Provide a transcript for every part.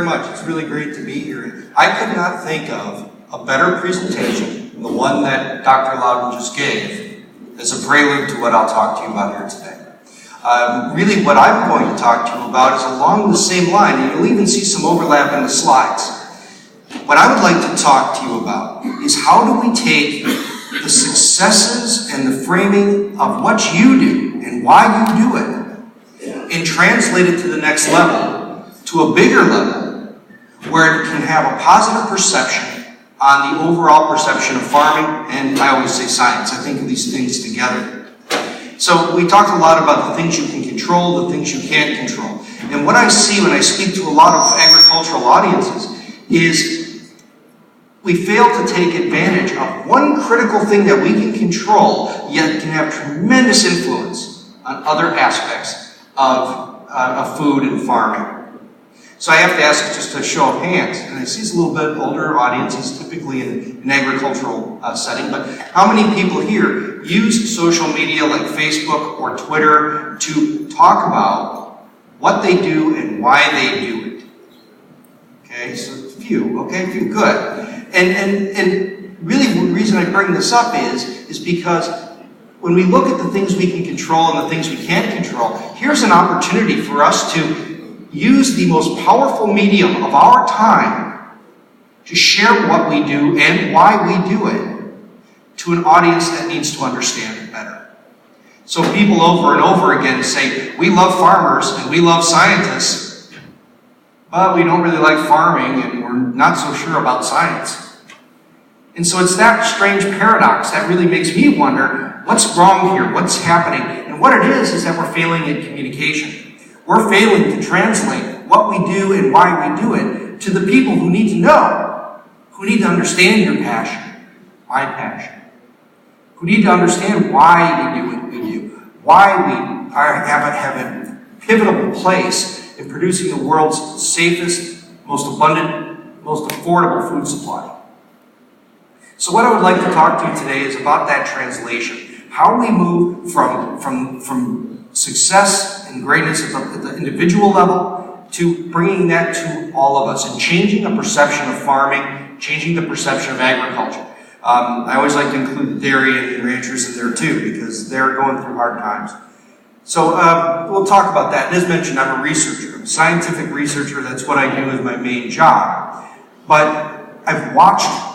very much. It's really great to be here. I could not think of a better presentation than the one that Dr. Loudon just gave as a prelude to what I'll talk to you about here today. Really what I'm going to talk to you about is along the same line, and you'll even see some overlap in the slides. What I would like to talk to you about is how do we take the successes and the framing of what you do and why you do it and translate it to the next level, to a bigger level, where it can have a positive perception on the overall perception of farming, and I always say science. I think of these things together. So we talked a lot about the things you can control, the things you can't control. And what I see when I speak to a lot of agricultural audiences is we fail to take advantage of one critical thing that we can control, yet can have tremendous influence on other aspects of food and farming. So I have to ask just a show of hands, and I see it's a little bit older audiences, typically in an agricultural setting, but how many people here use social media like Facebook or Twitter to talk about what they do and why they do it? Okay, so few, okay, few, good. And really the reason I bring this up is because when we look at the things we can control and the things we can't control, here's an opportunity for us to use the most powerful medium of our time to share what we do and why we do it to an audience that needs to understand it better. So people over and over again say, we love farmers and we love scientists, but we don't really like farming and we're not so sure about science. And so it's that strange paradox that really makes me wonder, what's wrong here? What's happening? And what it is that we're failing in communication. We're failing to translate what we do and why we do it to the people who need to know, who need to understand your passion, my passion, who need to understand why we do what we do, why we have a pivotal place in producing the world's safest, most abundant, most affordable food supply. So what I would like to talk to you today is about that translation, how we move from success and greatness at the individual level to bringing that to all of us and changing the perception of farming, changing the perception of agriculture. I always like to include the dairy and ranchers in there too because they're going through hard times. So we'll talk about that. As mentioned, I'm a researcher, I'm a scientific researcher. That's what I do as my main job. But I've watched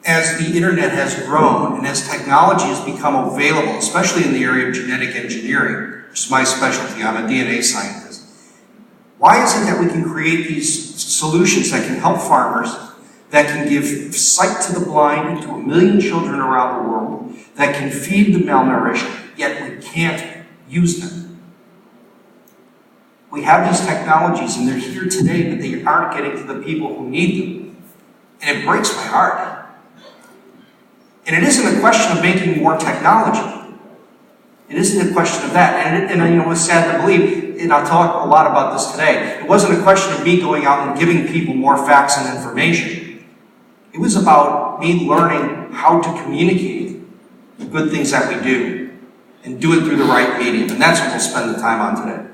as the internet has grown and as technology has become available, especially in the area of genetic engineering, which is my specialty. I'm a DNA scientist. Why is it that we can create these solutions that can help farmers, that can give sight to the blind to 1 million children around the world, that can feed the malnourished, yet we can't use them? We have these technologies and they're here today, but they aren't getting to the people who need them. And it breaks my heart. And it isn't a question of making more technology. It isn't a question of that. And it's sad to believe, and I'll talk a lot about this today, it wasn't a question of me going out and giving people more facts and information. It was about me learning how to communicate the good things that we do and do it through the right medium. And that's what we'll spend the time on today.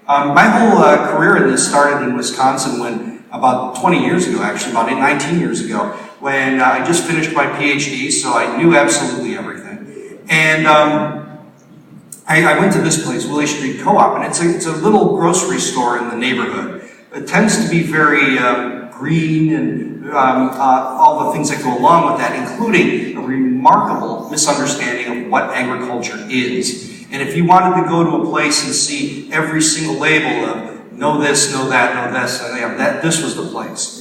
My whole career in this started in Wisconsin when, about 20 years ago, actually, about 19 years ago, when I just finished my PhD, so I knew absolutely everything. And I went to this place, Willie Street Co-op, and it's a little grocery store in the neighborhood. It tends to be very green and all the things that go along with that, including a remarkable misunderstanding of what agriculture is. And if you wanted to go to a place and see every single label of know this, know that, know this, and that, this was the place.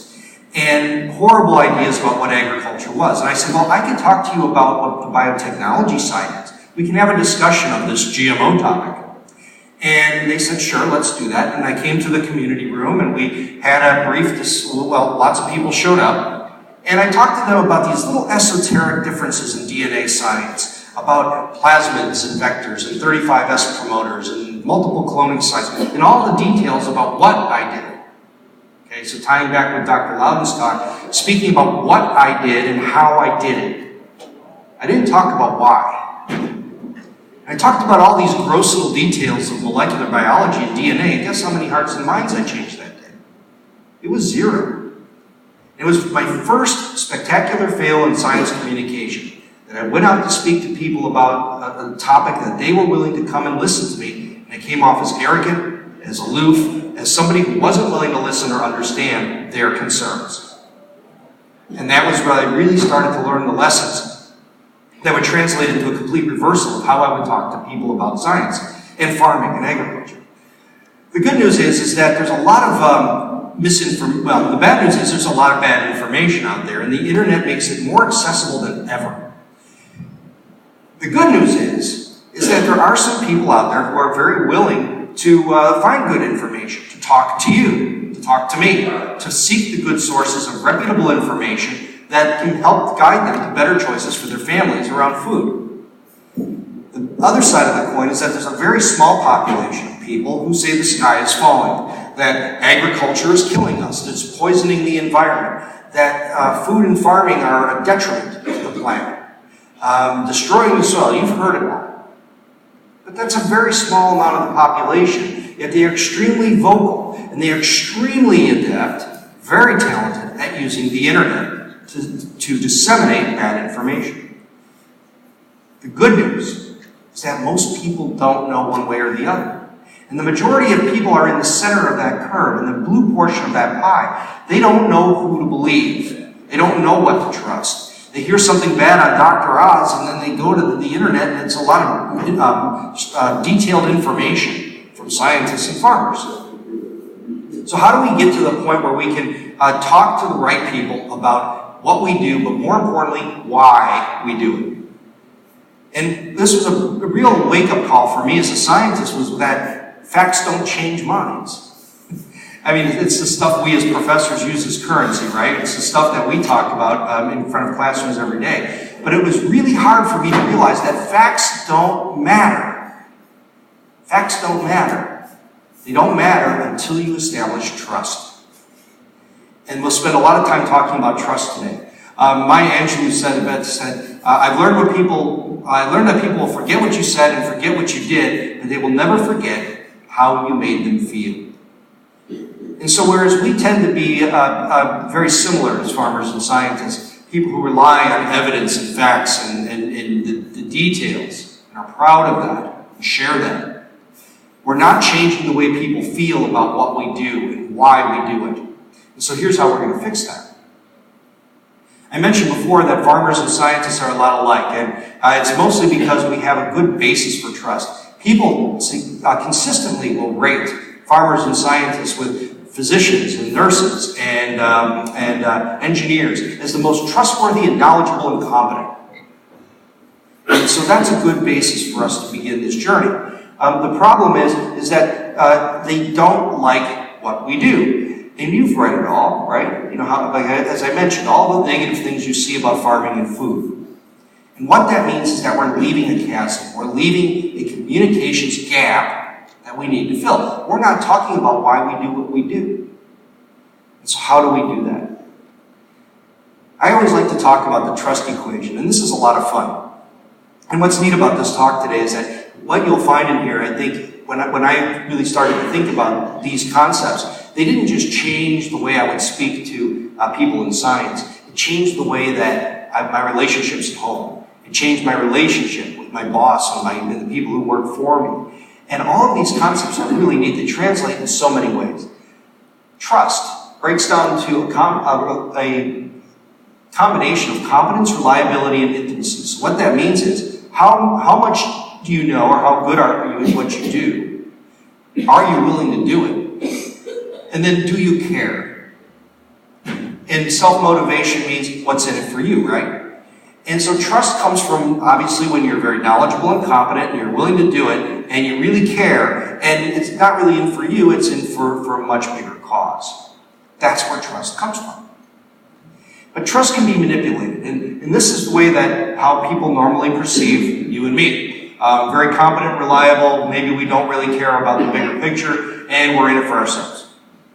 And horrible ideas about what agriculture was. And I said, well, I can talk to you about what the biotechnology side is. We can have a discussion of this GMO topic. And they said, sure, let's do that. And I came to the community room and we had a brief, lots of people showed up. And I talked to them about these little esoteric differences in DNA science, about plasmids and vectors and 35S promoters and multiple cloning sites, and all the details about what I did. Okay, so tying back with Dr. Loudon's talk, speaking about what I did and how I did it. I didn't talk about why. I talked about all these gross little details of molecular biology and DNA, and guess how many hearts and minds I changed that day? It was 0. It was my first spectacular fail in science communication. And I went out to speak to people about a topic that they were willing to come and listen to me, and I came off as arrogant, as aloof, as somebody who wasn't willing to listen or understand their concerns. And that was where I really started to learn the lessons that would translate into a complete reversal of how I would talk to people about science and farming and agriculture. The good news is that there's a lot of the bad news is there's a lot of bad information out there, and the internet makes it more accessible than ever. The good news is that there are some people out there who are very willing to find good information, to talk to you, to talk to me, to seek the good sources of reputable information that can help guide them to better choices for their families around food. The other side of the coin is that there's a very small population of people who say the sky is falling, that agriculture is killing us, that it's poisoning the environment, that food and farming are a detriment to the planet. Destroying the soil, you've heard it all. But that's a very small amount of the population, yet they are extremely vocal, and they are extremely adept, very talented at using the internet to disseminate bad information. The good news is that most people don't know one way or the other. And the majority of people are in the center of that curve, in the blue portion of that pie. They don't know who to believe. They don't know what to trust. They hear something bad on Dr. Oz, and then they go to the internet, and it's a lot of detailed information from scientists and farmers. So how do we get to the point where we can talk to the right people about what we do, but more importantly, why we do it? And this was a real wake-up call for me as a scientist, was that facts don't change minds. I mean, it's the stuff we as professors use as currency, right? It's the stuff that we talk about in front of classrooms every day. But it was really hard for me to realize that facts don't matter. Facts don't matter. They don't matter until you establish trust. And we'll spend a lot of time talking about trust today. Maya Angelou said, I learned that people will forget what you said and forget what you did, but they will never forget how you made them feel. And so whereas we tend to be very similar as farmers and scientists, people who rely on evidence and facts and the details, and are proud of that, and share that, we're not changing the way people feel about what we do and why we do it. And so here's how we're going to fix that. I mentioned before that farmers and scientists are a lot alike, and it's mostly because we have a good basis for trust. People consistently will rate farmers and scientists with physicians and nurses and engineers as the most trustworthy and knowledgeable and competent. And so that's a good basis for us to begin this journey. The problem is that they don't like what we do. And you've read it all, right? You know, as I mentioned, all the negative things you see about farming and food. And what that means is that we're leaving a chasm. We're leaving a communications gap that we need to fill. We're not talking about why we do what we do. And so how do we do that? I always like to talk about the trust equation, and this is a lot of fun. And what's neat about this talk today is that what you'll find in here, I think, when I really started to think about these concepts, they didn't just change the way I would speak to people in science. It changed the way that my relationships at home. It changed my relationship with my boss and the people who work for me. And all of these concepts are really neat. They translate in so many ways. Trust breaks down to a combination of competence, reliability, and intimacy. So what that means is, how much do you know, or how good are you at what you do? Are you willing to do it? And then, do you care? And self-motivation means what's in it for you, right? And so trust comes from, obviously, when you're very knowledgeable and competent, and you're willing to do it, and you really care, and it's not really in for you, it's in for a much bigger cause. That's where trust comes from. But trust can be manipulated, and this is the way that how people normally perceive you and me. Very competent, reliable, maybe we don't really care about the bigger picture, and we're in it for ourselves.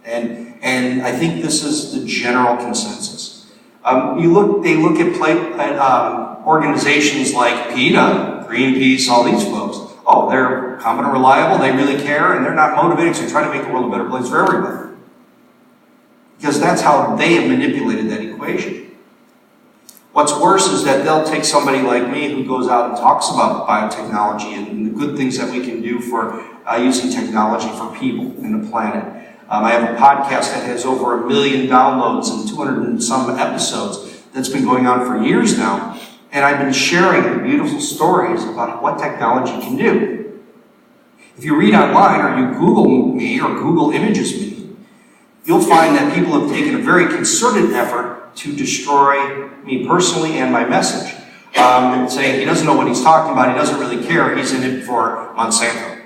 And I think this is the general consensus. They look at organizations like PETA, Greenpeace, all these folks. Oh, they're competent, reliable, they really care, and they're not motivated to try to make the world a better place for everybody. because that's how they have manipulated that equation. What's worse is that they'll take somebody like me who goes out and talks about biotechnology and the good things that we can do for using technology for people and the planet. I have a podcast that has over 1 million downloads and 200 and some episodes that's been going on for years now. And I've been sharing the beautiful stories about what technology can do. If you read online or you Google me or Google images me, you'll find that people have taken a very concerted effort to destroy me personally and my message. Saying he doesn't know what he's talking about, he doesn't really care, he's in it for Monsanto.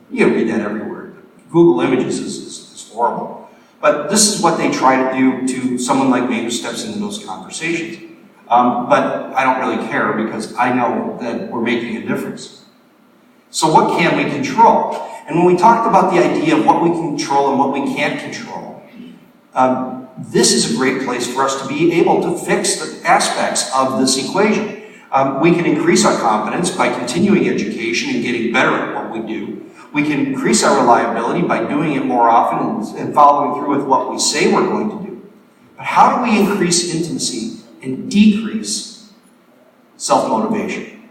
You read that everywhere. Google images is horrible. But this is what they try to do to someone like me who steps into those conversations. But I don't really care because I know that we're making a difference. So what can we control? And when we talked about the idea of what we can control and what we can't control, this is a great place for us to be able to fix the aspects of this equation. We can increase our competence by continuing education and getting better at what we do. We can increase our reliability by doing it more often and following through with what we say we're going to do. But how do we increase intimacy and decrease self-motivation?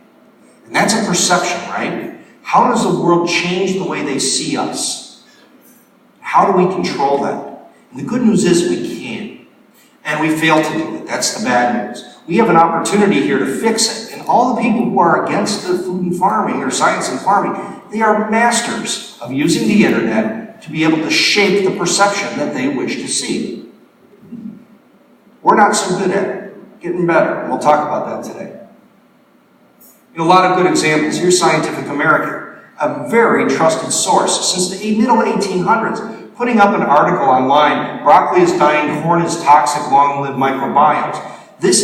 And that's a perception, right? How does the world change the way they see us? How do we control that? And the good news is we can. And we fail to do it. That's the bad news. We have an opportunity here to fix it. And all the people who are against the food and farming or science and farming, they are masters of using the internet to be able to shape the perception that they wish to see. We're not so good at it. Getting better. And we'll talk about that today. A lot of good examples. Here's Scientific American, a very trusted source since the middle 1800s. Putting up an article online, broccoli is dying, corn is toxic, long-lived microbiomes. This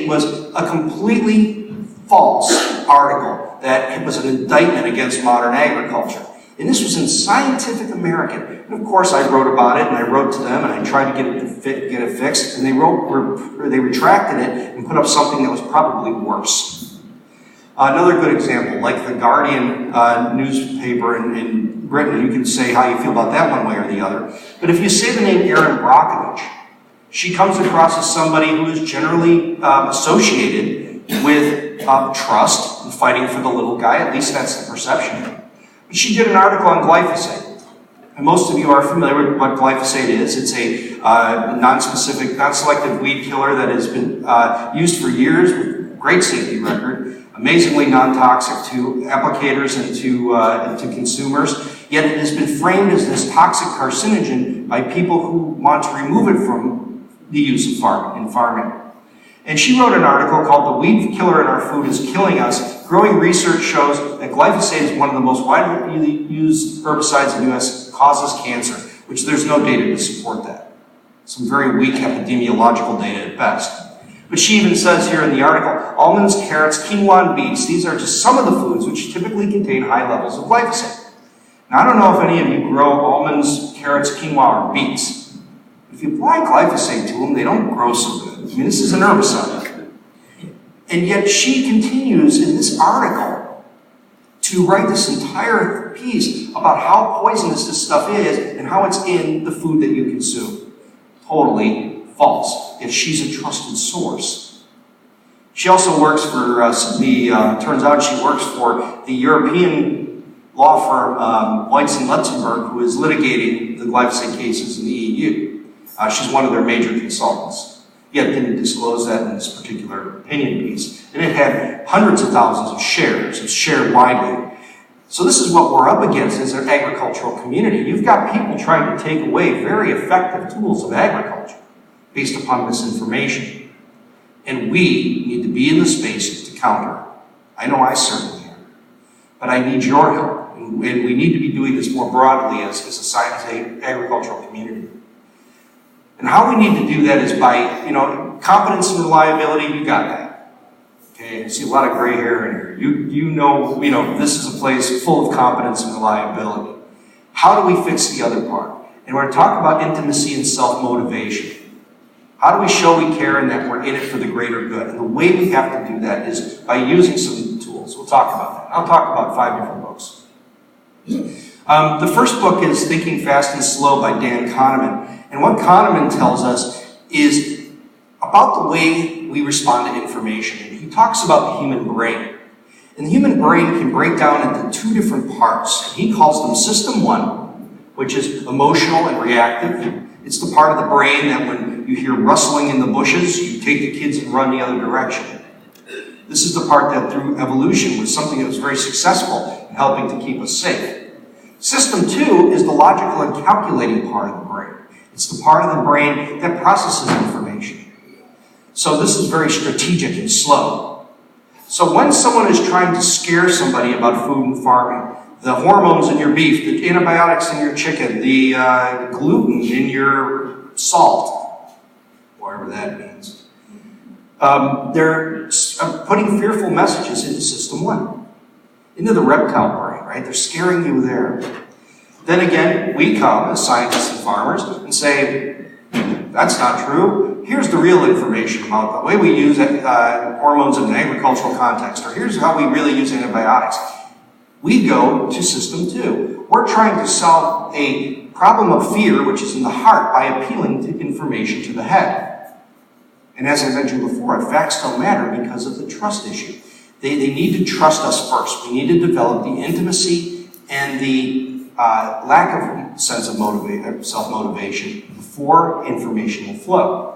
was a completely false article that was an indictment against modern agriculture. And this was in Scientific American. And of course I wrote about it and I wrote to them and I tried to get it fixed, and they retracted it and put up something that was probably worse. Another good example, like the Guardian newspaper in Britain, you can say how you feel about that one way or the other. But if you say the name Erin Brockovich, she comes across as somebody who is generally associated with trust and fighting for the little guy. At least that's the perception. But she did an article on glyphosate. And most of you are familiar with what glyphosate is. It's a non-specific, non-selective weed killer that has been used for years with great safety record. Amazingly non-toxic to applicators and to consumers, yet it has been framed as this toxic carcinogen by people who want to remove it from the use of farming. And she wrote an article called "The Weed Killer in Our Food is Killing Us. Growing research shows that glyphosate is one of the most widely used herbicides in the U.S. causes cancer," which there's no data to support that. Some very weak epidemiological data at best. But she even says here in the article, almonds, carrots, quinoa, and beets, these are just some of the foods which typically contain high levels of glyphosate. Now, I don't know if any of you grow almonds, carrots, quinoa, or beets. If you apply glyphosate to them, they don't grow so good. I mean, this is an herbicide. And yet she continues in this article to write this entire piece about how poisonous this stuff is and how it's in the food that you consume. Totally false, yet she's a trusted source. She also works for turns out she works for the European law firm Whites and Luxembourg, who is litigating the glyphosate cases in the EU. She's one of their major consultants. Yet didn't disclose that in this particular opinion piece. And it had hundreds of thousands of shares. It's shared widely. So this is what we're up against as an agricultural community. You've got people trying to take away very effective tools of agriculture based upon misinformation. And we need to be in the space to counter it. I know I certainly am. But I need your help. And we need to be doing this more broadly as a science agricultural community. And how we need to do that is by, competence and reliability, you got that. Okay, I see a lot of gray hair in here. You know, this is a place full of competence and reliability. How do we fix the other part? And we're going to talk about intimacy and self-motivation. How do we show we care and that we're in it for the greater good? And the way we have to do that is by using some tools. We'll talk about that. I'll talk about 5 different books. The first book is Thinking Fast and Slow by Dan Kahneman. And what Kahneman tells us is about the way we respond to information. And he talks about the human brain. And the human brain can break down into two different parts. And he calls them System 1, which is emotional and reactive. It's the part of the brain that when you hear rustling in the bushes, you take the kids and run the other direction. This is the part that through evolution was something that was very successful in helping to keep us safe. System 2 is the logical and calculating part of the brain. It's the part of the brain that processes information. So this is very strategic and slow. So when someone is trying to scare somebody about food and farming, the hormones in your beef, the antibiotics in your chicken, the gluten in your salt, whatever that means, they're putting fearful messages into System 1, into the reptile brain, right? They're scaring you there. Then again, we come as scientists and farmers and say, that's not true. Here's the real information about the way we use hormones in an agricultural context, or here's how we really use antibiotics. We go to System 2. We're trying to solve a problem of fear, which is in the heart, by appealing to information to the head. And as I mentioned before, facts don't matter because of the trust issue. They need to trust us first. We need to develop the intimacy and the lack of sense of self-motivation before information will flow.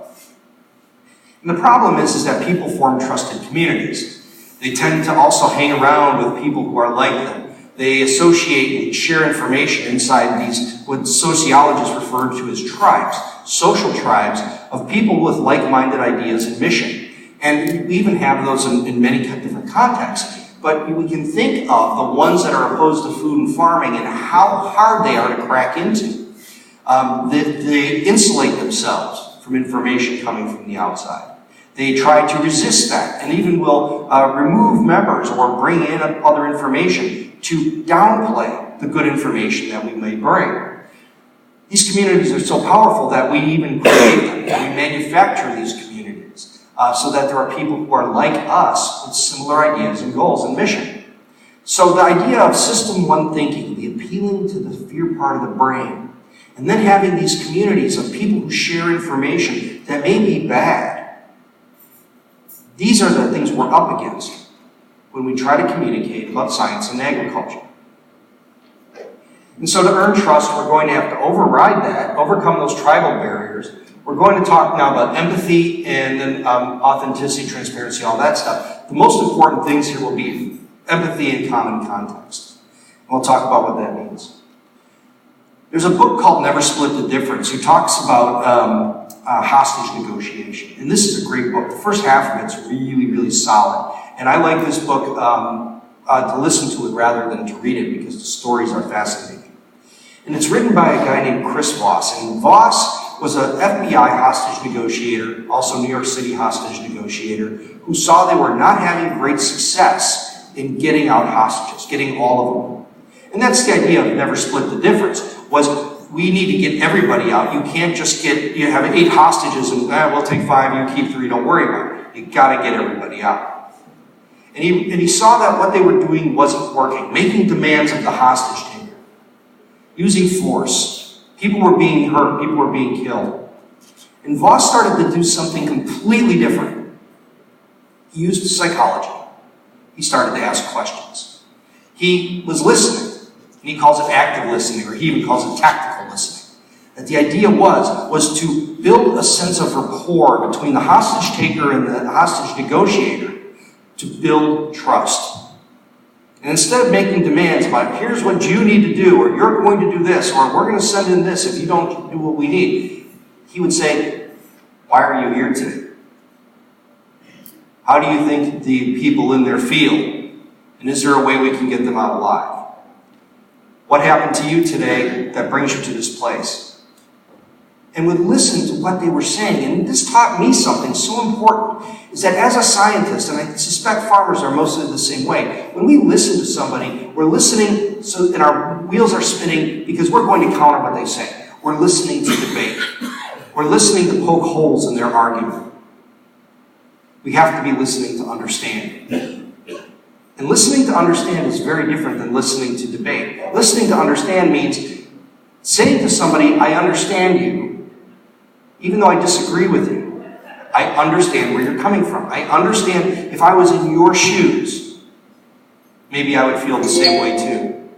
And the problem is that people form trusted communities. They tend to also hang around with people who are like them. They associate and share information inside these, what sociologists refer to as tribes, social tribes of people with like-minded ideas and mission. And we even have those in many different contexts. But we can think of the ones that are opposed to food and farming and how hard they are to crack into. They insulate themselves from information coming from the outside. They try to resist that and even will remove members or bring in other information to downplay the good information that we may bring. These communities are so powerful that we even create them. We manufacture these communities so that there are people who are like us with similar ideas and goals and mission. So the idea of System 1 thinking, the appealing to the fear part of the brain, and then having these communities of people who share information that may be bad, these are the things we're up against when we try to communicate about science and agriculture. And so to earn trust, we're going to have to override that, overcome those tribal barriers. We're going to talk now about empathy and then authenticity, transparency, all that stuff. The most important things here will be empathy and common context. And we'll talk about what that means. There's a book called Never Split the Difference who talks about hostage negotiation. And this is a great book. The first half of it's really, really solid. And I like this book to listen to it rather than to read it because the stories are fascinating. And it's written by a guy named Chris Voss. And Voss was an FBI hostage negotiator, also New York City hostage negotiator, who saw they were not having great success in getting out hostages, getting all of them. And that's the idea of never split the difference, was we need to get everybody out. You can't just you have 8 hostages and we'll take 5, you keep 3, don't worry about it. You gotta get everybody out. And he saw that what they were doing wasn't working, making demands of the hostage taker, using force. People were being hurt, people were being killed. And Voss started to do something completely different. He used psychology. He started to ask questions. He was listening. And he calls it active listening, or he even calls it tactical listening. That the idea was to build a sense of rapport between the hostage taker and the hostage negotiator to build trust. And instead of making demands about, here's what you need to do, or you're going to do this, or we're going to send in this if you don't do what we need, he would say, why are you here today? How do you think the people in there feel? And is there a way we can get them out alive? What happened to you today that brings you to this place? And would listen to what they were saying. And this taught me something so important, is that as a scientist, and I suspect farmers are mostly the same way, when we listen to somebody, we're listening and our wheels are spinning because we're going to counter what they say. We're listening to debate. We're listening to poke holes in their argument. We have to be listening to understand. And listening to understand is very different than listening to debate. Listening to understand means saying to somebody, I understand you, Even though I disagree with you, I understand where you're coming from. I understand if I was in your shoes, maybe I would feel the same way too.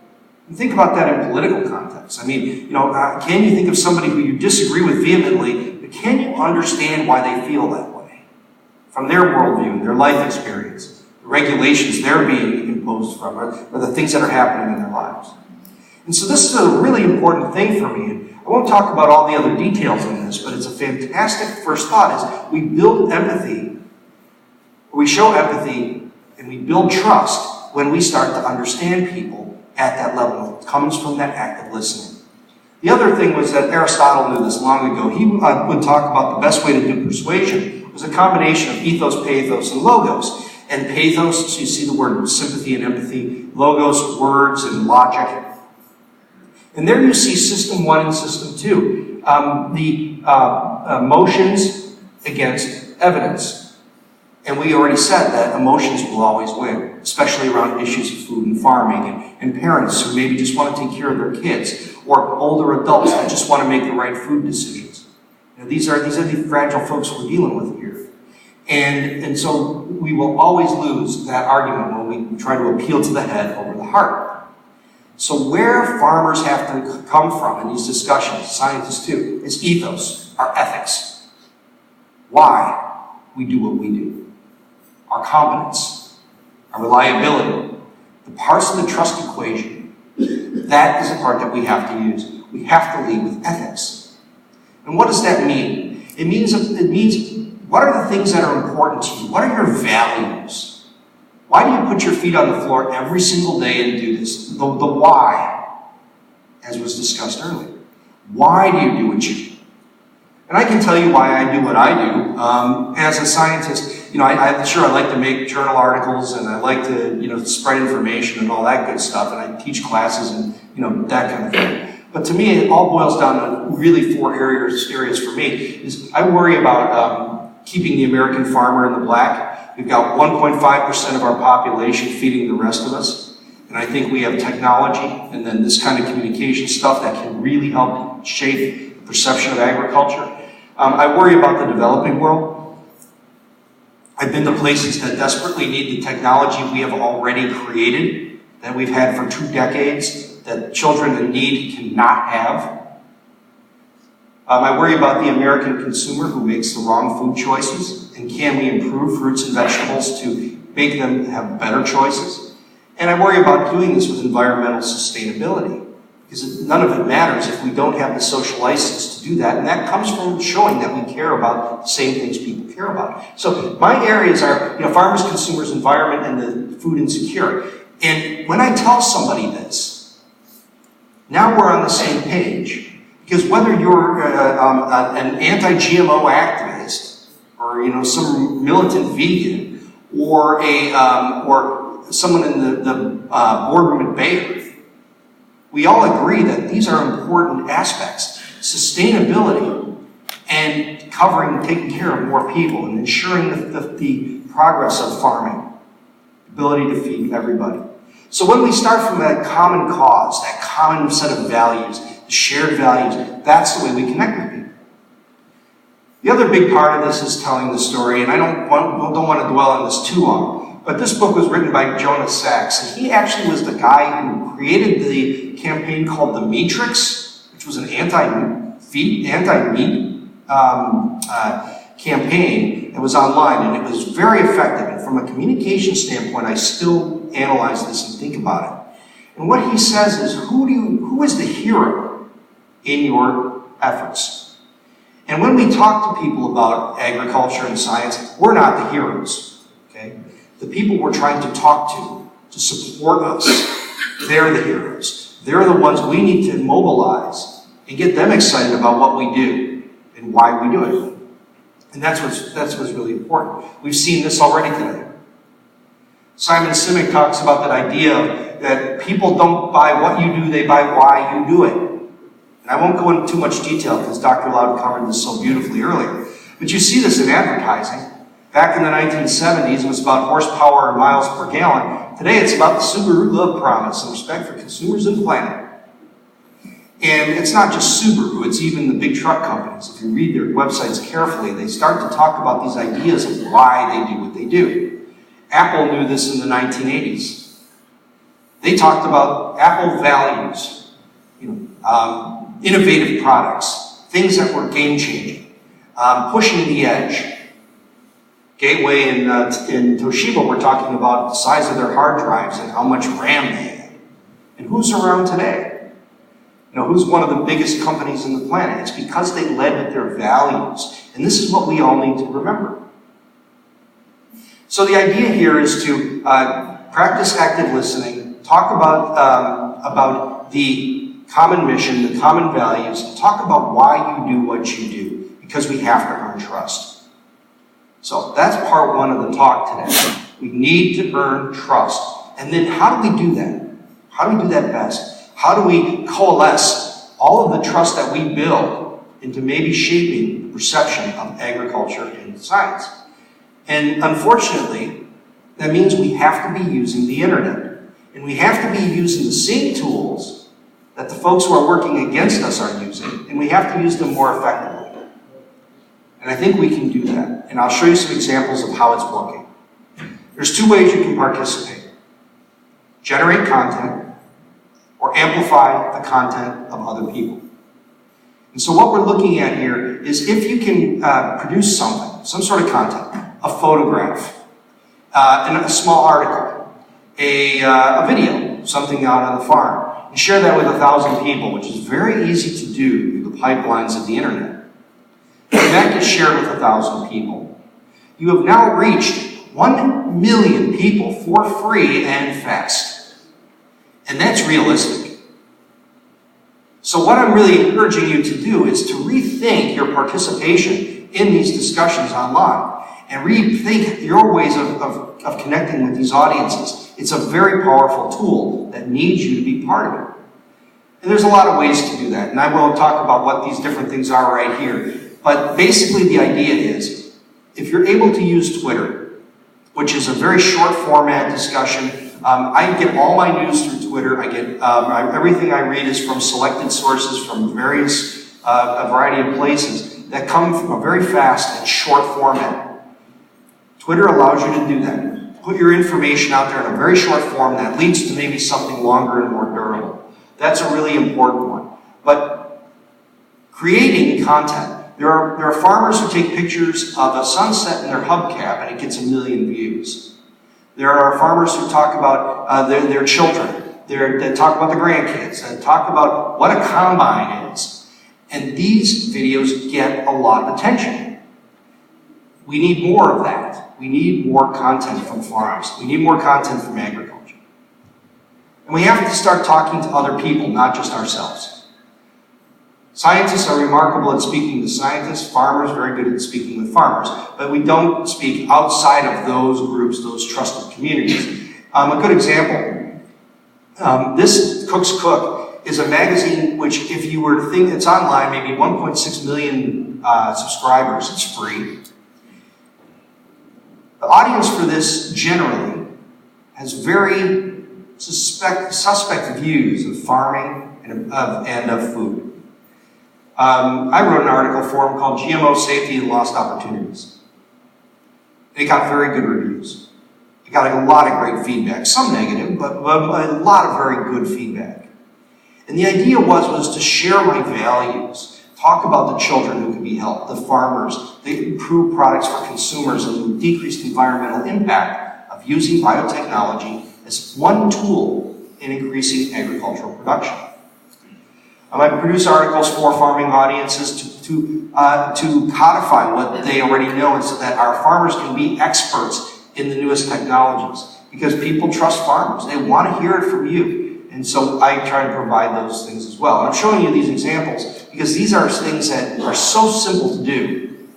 And think about that in political context. I mean, can you think of somebody who you disagree with vehemently, but can you understand why they feel that way? From their worldview, their life experience, the regulations they're being imposed from, or the things that are happening in their lives. And so this is a really important thing for me. I won't talk about all the other details in this, but it's a fantastic first thought is we build empathy, we show empathy, and we build trust when we start to understand people at that level. It comes from that act of listening. The other thing was that Aristotle knew this long ago. He would talk about the best way to do persuasion was a combination of ethos, pathos, and logos. And pathos, so you see the word sympathy and empathy, logos, words, and logic. And there you see system 1 and system 2. The emotions against evidence. And we already said that emotions will always win, especially around issues of food and farming, and parents who maybe just want to take care of their kids, or older adults that just want to make the right food decisions. These are the fragile folks we're dealing with here. And so we will always lose that argument when we try to appeal to the head over the heart. So where farmers have to come from in these discussions, scientists too, is ethos, our ethics. Why we do what we do. Our competence, our reliability, the parts of the trust equation. That is the part that we have to use. We have to lead with ethics. And what does that mean? It means what are the things that are important to you? What are your values? Why do you put your feet on the floor every single day and do this? The why, as was discussed earlier. Why do you do what you do? And I can tell you why I do what I do. As a scientist, I like to make journal articles, and I like to, spread information and all that good stuff, and I teach classes and, that kind of thing. But to me, it all boils down to really 4 areas for me. Is I worry about keeping the American farmer in the black. We've got 1.5% of our population feeding the rest of us. And I think we have technology and then this kind of communication stuff that can really help shape the perception of agriculture. I worry about the developing world. I've been to places that desperately need the technology we have already created, that we've had for 2 decades, that children in need cannot have. I worry about the American consumer who makes the wrong food choices, and can we improve fruits and vegetables to make them have better choices? And I worry about doing this with environmental sustainability, because none of it matters if we don't have the social license to do that, and that comes from showing that we care about the same things people care about. So my areas are, farmers, consumers, environment, and the food insecure. And when I tell somebody this, now we're on the same page. Because whether you're an anti-GMO activist, or some militant vegan, or someone in the boardroom at Bayer, we all agree that these are important aspects. Sustainability and taking care of more people, and ensuring the progress of farming, ability to feed everybody. So when we start from that common cause, that common set of values, shared values, that's the way we connect with people. The other big part of this is telling the story, and I don't want to dwell on this too long, but this book was written by Jonas Sachs, and he actually was the guy who created the campaign called the Matrix, which was an anti-meat campaign that was online, and it was very effective. And from a communication standpoint, I still analyze this and think about it. And what he says is, who is the hero in your efforts? And when we talk to people about agriculture and science, we're not the heroes, okay? The people we're trying to talk to support us, they're the heroes. They're the ones we need to mobilize and get them excited about what we do and why we do it. And that's what's really important. We've seen this already today. Simon Sinek talks about that idea that people don't buy what you do, they buy why you do it. And I won't go into too much detail because Dr. Loud covered this so beautifully earlier. But you see this in advertising. Back in the 1970s, it was about horsepower and miles per gallon. Today, it's about the Subaru Love Promise and respect for consumers and the planet. And it's not just Subaru, it's even the big truck companies. If you read their websites carefully, they start to talk about these ideas of why they do what they do. Apple knew this in the 1980s. They talked about Apple values, innovative products, things that were game-changing, pushing the edge. Gateway and Toshiba were talking about the size of their hard drives and how much RAM they had. And who's around today? Who's one of the biggest companies in the planet? It's because they led with their values. And this is what we all need to remember. So the idea here is to practice active listening, talk about the common mission, the common values, and talk about why you do what you do, because we have to earn trust. So that's part one of the talk today. We need to earn trust. And then how do we do that? How do we do that best? How do we coalesce all of the trust that we build into maybe shaping the perception of agriculture and science? And unfortunately, that means we have to be using the internet. And we have to be using the same tools that the folks who are working against us are using, and we have to use them more effectively. And I think we can do that. And I'll show you some examples of how it's working. There's two ways you can participate. Generate content, or amplify the content of other people. And so what we're looking at here is if you can produce something, some sort of content, a photograph, a small article, a video, something out on the farm, and share that with 1,000 people, which is very easy to do through the pipelines of the internet. And that gets shared with 1,000 people. You have now reached 1 million people for free and fast. And that's realistic. So what I'm really encouraging you to do is to rethink your participation in these discussions online and rethink your ways of connecting with these audiences. It's a very powerful tool that needs you to be part of it. And there's a lot of ways to do that, and I will talk about what these different things are right here. But basically the idea is, if you're able to use Twitter, which is a very short format discussion, I get all my news through Twitter. I get everything I read is from selected sources from various, a variety of places that come from a very fast and short format. Twitter allows you to do that. Put your information out there in a very short form that leads to maybe something longer and more durable. That's a really important one. But creating content. There are farmers who take pictures of a sunset in their hubcap and it gets 1 million views. There are farmers who talk about their children. They talk about the grandkids. They talk about what a combine is. And these videos get a lot of attention. We need more of that. We need more content from farms. We need more content from agriculture. And we have to start talking to other people, not just ourselves. Scientists are remarkable at speaking to scientists, farmers very good at speaking with farmers, but we don't speak outside of those groups, those trusted communities. A good example, this Cook's Cook is a magazine which, if you were to think it's online, maybe 1.6 million subscribers, it's free. The audience for this generally has very suspect views of farming and of food. I wrote an article for them called GMO Safety and Lost Opportunities. It got very good reviews. It got a lot of great feedback, some negative, but a lot of very good feedback. And the idea was to share my values, talk about the children who can be helped, the farmers, the improved products for consumers, and the decreased environmental impact of using biotechnology as one tool in increasing agricultural production. I produce articles for farming audiences to codify what they already know, and so that our farmers can be experts in the newest technologies. Because people trust farmers. They want to hear it from you. And so I try to provide those things as well. And I'm showing you these examples because these are things that are so simple to do.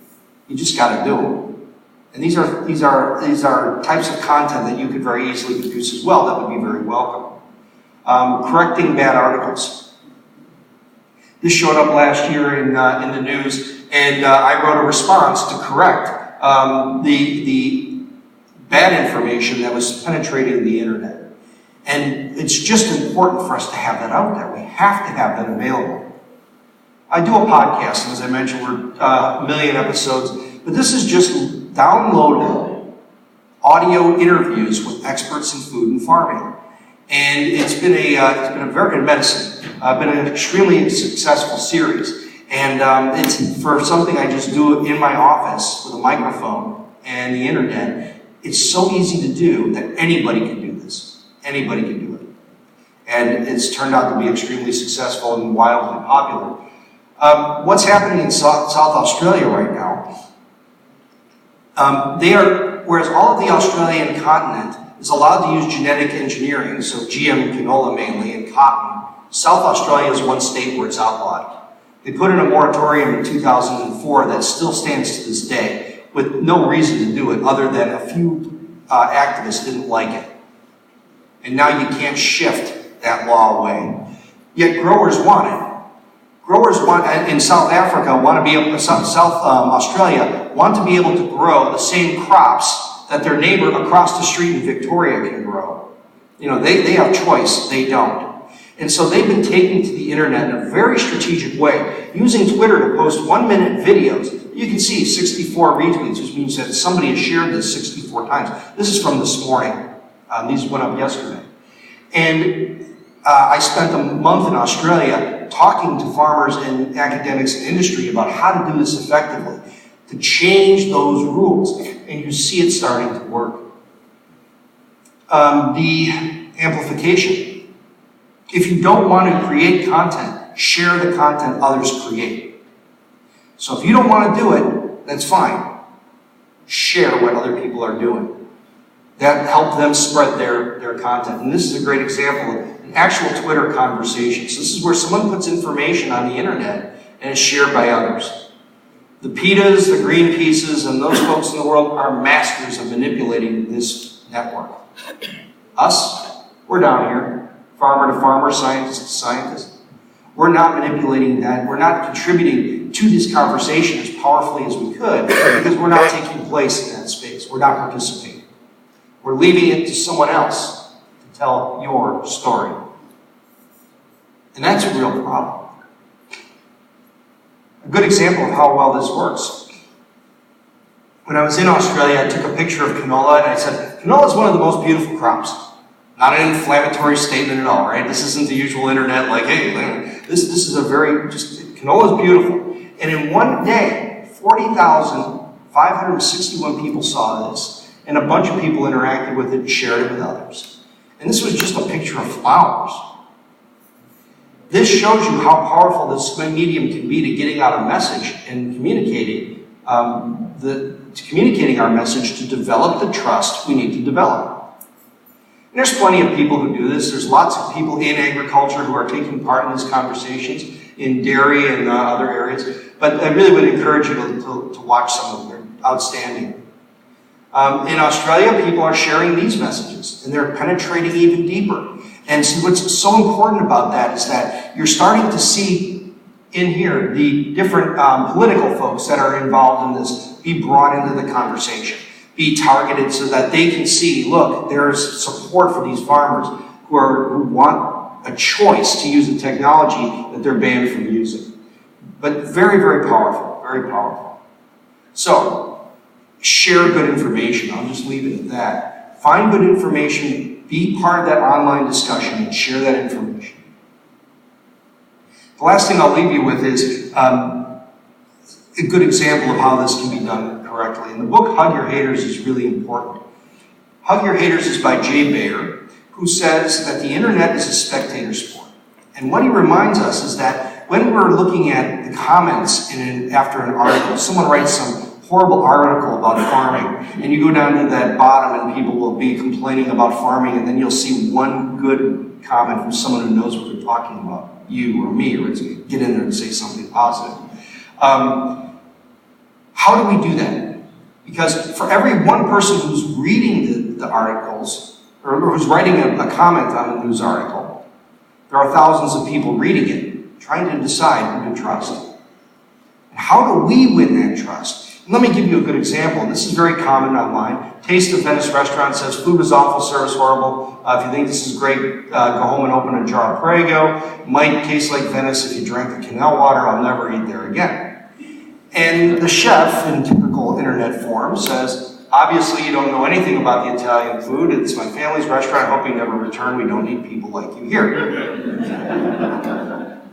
You just got to do them. And these are types of content that you could very easily produce as well that would be very welcome. Correcting bad articles. This showed up last year in the news, and I wrote a response to correct the bad information that was penetrating the internet. And it's just important for us to have that out there. We have to have that available. I do a podcast, and as I mentioned, we're a million episodes, but this is just downloadable audio interviews with experts in food and farming. And it's been a very good medicine. Been an extremely successful series. And it's for something I just do in my office with a microphone and the internet. It's so easy to do that anybody can do this. Anybody can do it. And it's turned out to be extremely successful and wildly popular. What's happening in South Australia right now, whereas all of the Australian continent is allowed to use genetic engineering, so GM canola mainly, and cotton, South Australia is one state where it's outlawed. They put in a moratorium in 2004 that still stands to this day, with no reason to do it other than a few activists didn't like it. And now you can't shift that law away. Yet growers want it. Growers in South Africa want to be able to, South Australia want to be able to grow the same crops that their neighbor across the street in Victoria can grow. You know, they have choice, they don't. And so they've been taking to the internet in a very strategic way, using Twitter to post 1-minute videos. You can see 64 retweets, which means that somebody has shared this 64 times. This is from this morning. These went up yesterday. And I spent a month in Australia talking to farmers and academics and industry about how to do this effectively, to change those rules. And you see it starting to work. The amplification. If you don't want to create content, share the content others create. So if you don't want to do it, that's fine. Share what other people are doing. That helps them spread their content. And this is a great example of an actual Twitter conversation. So this is where someone puts information on the internet and is shared by others. The PETAs, the Greenpeaces, and those folks in the world are masters of manipulating this network. Us, we're down here. Farmer to farmer, scientist to scientist. We're not manipulating that. We're not contributing to this conversation as powerfully as we could because we're not taking place in that space. We're not participating. We're leaving it to someone else to tell your story. And that's a real problem. A good example of how well this works. When I was in Australia, I took a picture of canola and I said, canola is one of the most beautiful crops. Not an inflammatory statement at all, right? This isn't the usual internet like, hey, this is a very, canola is beautiful. And in one day, 40,561 people saw this, and a bunch of people interacted with it and shared it with others. And this was just a picture of flowers. This shows you how powerful this medium can be to getting out a message and communicating, communicating our message to develop the trust we need to develop. And there's plenty of people who do this. There's lots of people in agriculture who are taking part in these conversations, in dairy and other areas. But I really would encourage you to watch some of them. They're outstanding. In Australia, people are sharing these messages, and they're penetrating even deeper. And so what's so important about that is that you're starting to see in here the different political folks that are involved in this be brought into the conversation. Be targeted so that they can see, look, there's support for these farmers who want a choice to use the technology that they're banned from using. But very, very powerful, very powerful. So, share good information. I'll just leave it at that. Find good information, be part of that online discussion, and share that information. The last thing I'll leave you with is a good example of how this can be done correctly. And the book, Hug Your Haters, is really important. Hug Your Haters is by Jay Baer, who says that the internet is a spectator sport. And what he reminds us is that when we're looking at the comments after an article, someone writes some horrible article about farming, and you go down to that bottom and people will be complaining about farming, and then you'll see one good comment from someone who knows what they're talking about, you or me, or get in there and say something positive. How do we do that? Because for every one person who's reading the articles, or who's writing a comment on a news article, there are thousands of people reading it, trying to decide who to trust. And how do we win that trust? Let me give you a good example. This is very common online. Taste of Venice restaurant says food is awful, service horrible. If you think this is great, go home and open a jar of Prego. Might taste like Venice if you drank the canal water. I'll never eat there again. And the chef, in typical internet form, says, obviously you don't know anything about the Italian food. It's my family's restaurant. I hope you never return. We don't need people like you here.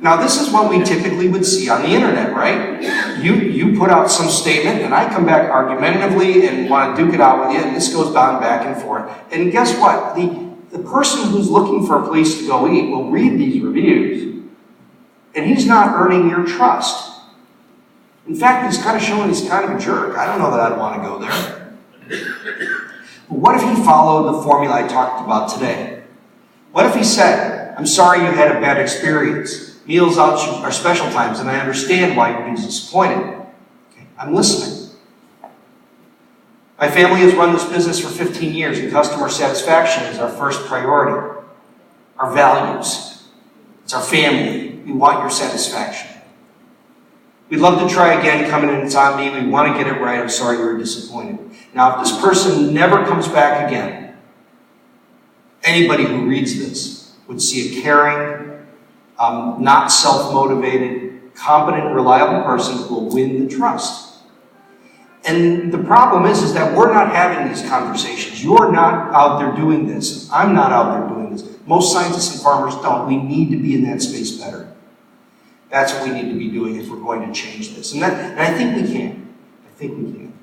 Now, this is what we typically would see on the internet, right? You put out some statement, and I come back argumentatively and want to duke it out with you, and this goes down back and forth. And guess what? The person who's looking for a place to go eat will read these reviews, and he's not earning your trust. In fact, he's kind of showing he's kind of a jerk. I don't know that I'd want to go there. But what if he followed the formula I talked about today? What if he said, I'm sorry you had a bad experience. Meals out are special times, and I understand why you'd be disappointed. Okay, I'm listening. My family has run this business for 15 years, and customer satisfaction is our first priority. Our values. It's our family. We want your satisfaction. We'd love to try again. Coming in, it's on me. We want to get it right. I'm sorry you were disappointed. Now, if this person never comes back again, anybody who reads this would see a caring, not self-motivated, competent, reliable person who will win the trust. And the problem is that we're not having these conversations. You're not out there doing this. I'm not out there doing this. Most scientists and farmers don't. We need to be in that space better. That's what we need to be doing if we're going to change this. And I think we can. I think we can.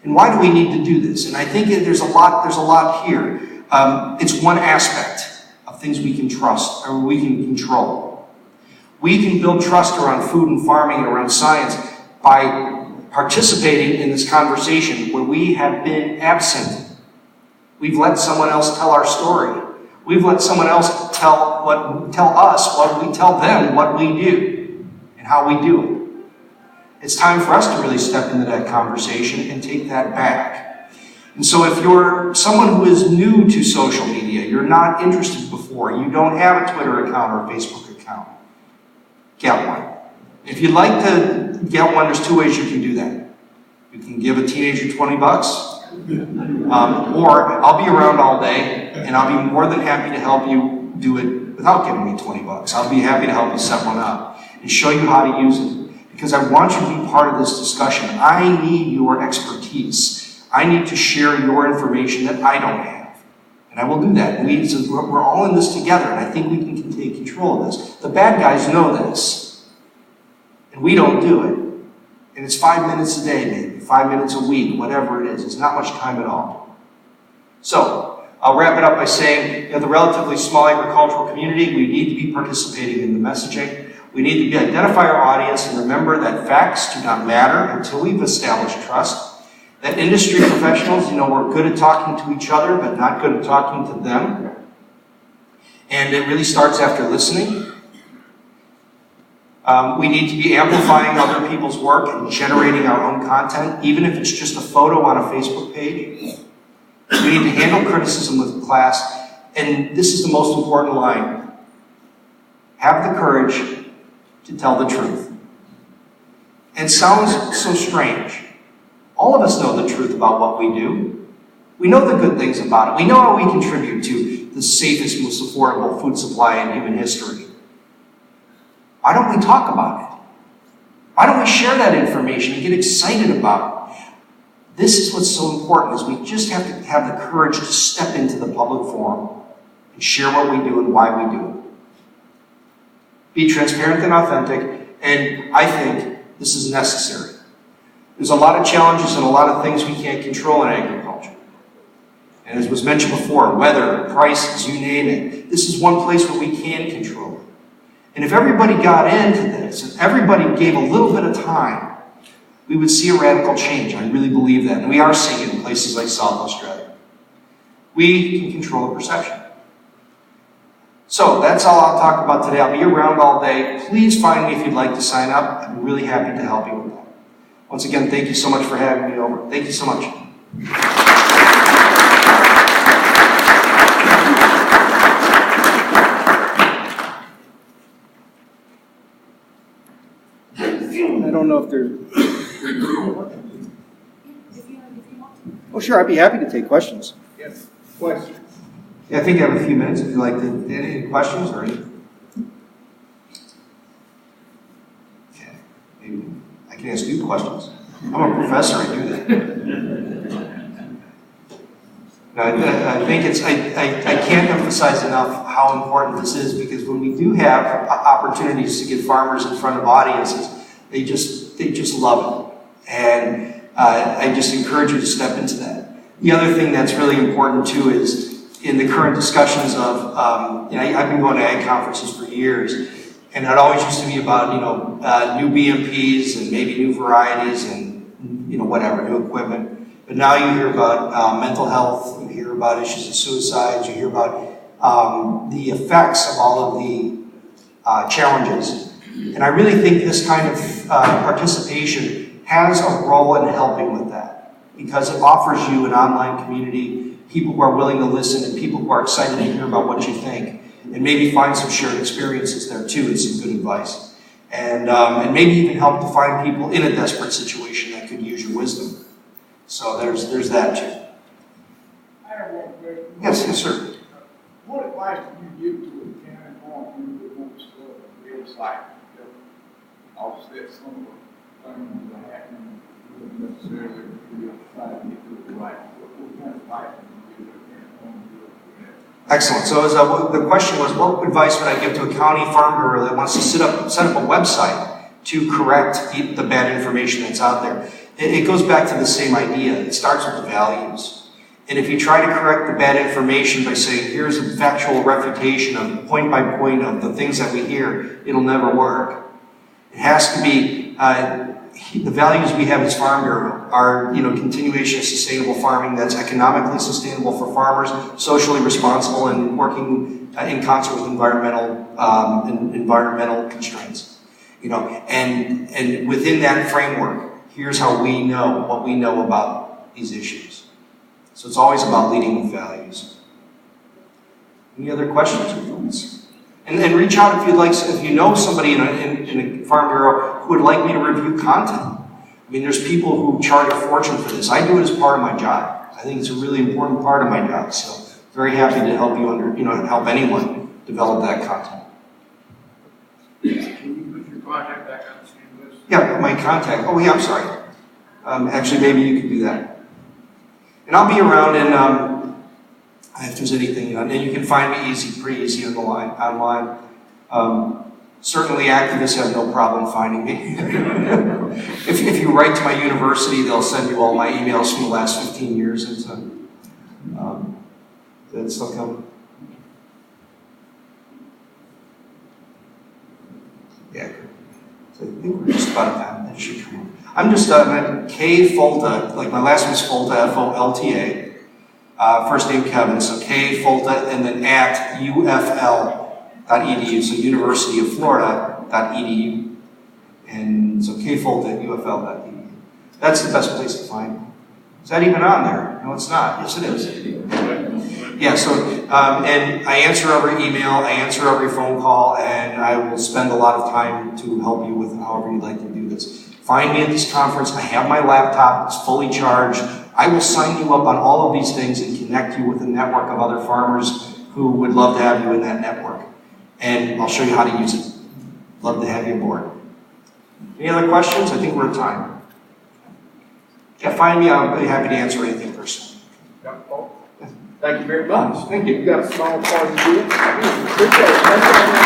And why do we need to do this? And I think there's a lot here. It's one aspect of things we can trust or we can control. We can build trust around food and farming and around science by participating in this conversation where we have been absent. We've let someone else tell our story. We've let someone else tell us what we tell them what we do and how we do it. It's time for us to really step into that conversation and take that back. And so if you're someone who is new to social media, you're not interested before, you don't have a Twitter account or a Facebook account, get one. If you'd like to get one, there's two ways you can do that. You can give a teenager $20, or I'll be around all day, and I'll be more than happy to help you do it without giving me $20. I'll be happy to help you set one up and show you how to use it, because I want you to be part of this discussion. I need your expertise. I need to share your information that I don't have. And I will do that. We're all in this together, and I think we can take control of this. The bad guys know this, and we don't do it. And it's 5 minutes a day, maybe, 5 minutes a week, whatever it is. It's not much time at all. So, I'll wrap it up by saying, the relatively small agricultural community, we need to be participating in the messaging. We need to identify our audience and remember that facts do not matter until we've established trust. That industry professionals, we're good at talking to each other, but not good at talking to them. And it really starts after listening. We need to be amplifying other people's work and generating our own content, even if it's just a photo on a Facebook page. We need to handle criticism with class. And this is the most important line. Have the courage to tell the truth. It sounds so strange. All of us know the truth about what we do. We know the good things about it. We know how we contribute to the safest, most affordable food supply in human history. Why don't we talk about it? Why don't we share that information and get excited about it? This is what's so important, is we just have to have the courage to step into the public forum and share what we do and why we do it. Be transparent and authentic, and I think this is necessary. There's a lot of challenges and a lot of things we can't control in agriculture. And as was mentioned before, weather, prices, you name it, this is one place where we can control it. And if everybody got into this, and everybody gave a little bit of time, we would see a radical change. I really believe that. And we are seeing it in places like South Australia. We can control the perception. So that's all I'll talk about today. I'll be around all day. Please find me if you'd like to sign up. I'm really happy to help you with that. Once again, thank you so much for having me over. Thank you so much. I don't know if there's... Oh, sure, I'd be happy to take questions. Yes, question. Yeah, I think I have a few minutes if you'd like to, any questions or any? Okay, maybe I can ask you questions. I'm a professor, I do that. No, I think it's, I can't emphasize enough how important this is, because when we do have opportunities to get farmers in front of audiences, they just love it. And I just encourage you to step into that. The other thing that's really important too is in the current discussions of, I've been going to ag conferences for years, and it always used to be about, new BMPs and maybe new varieties and, whatever, new equipment. But now you hear about mental health, you hear about issues of suicides, you hear about the effects of all of the challenges. And I really think this kind of participation has a role in helping with that, because it offers you an online community, people who are willing to listen and people who are excited to hear about what you think, and maybe find some shared experiences there too and some good advice. And maybe even help to find people in a desperate situation that could use your wisdom. So there's that too. I have one question. Yes, sir. What advice do you give to a county farmer who wants to build site to offset some of the things that are happening, not necessarily try to get to the right? What kind of advice do you give to a county farmer who wants to do that? Excellent. So the question was, what advice would I give to a county farm bureau that wants to set up a website to correct the bad information that's out there? It goes back to the same idea. It starts with the values. And if you try to correct the bad information by saying, here's a factual refutation of point by point of the things that we hear, it'll never work. It has to be, the values we have as Farm Bureau are, continuation of sustainable farming that's economically sustainable for farmers, socially responsible, and working in concert with environmental constraints. And within that framework, here's how we know what we know about these issues. So it's always about leading with values. Any other questions or thoughts? And reach out if you'd like. If you know somebody in a Farm Bureau who would like me to review content. I mean, there's people who charge a fortune for this. I do it as part of my job. I think it's a really important part of my job. So very happy to help you help anyone develop that content. Can you put your contact back on the same list? Yeah, my contact. Oh, yeah, I'm sorry. Actually, maybe you could do that. And I'll be around if there's anything, and you can find me pretty easy online. Certainly activists have no problem finding me. if you write to my university, they'll send you all my emails from the last 15 years. And so, that's still coming. Yeah. So I think we're just about at time. That should come on. I'm just K Folta, like my last name's Folta, Folta. First name Kevin, so K Folta, and then at UFL.edu, so University of Florida.edu. And so K Folta at UFL.edu. That's the best place to find me. Is that even on there? No, it's not. Yes, it is. Yeah, so, and I answer every email, I answer every phone call, and I will spend a lot of time to help you with however you'd like to do this. Find me at this conference. I have my laptop. It's fully charged. I will sign you up on all of these things and connect you with a network of other farmers who would love to have you in that network. And I'll show you how to use it. Love to have you aboard. Any other questions? I think we're at time. Yeah, find me. I'll be happy to answer anything personally. Thank you very much. Thank you. You got a small part to do. Appreciate it.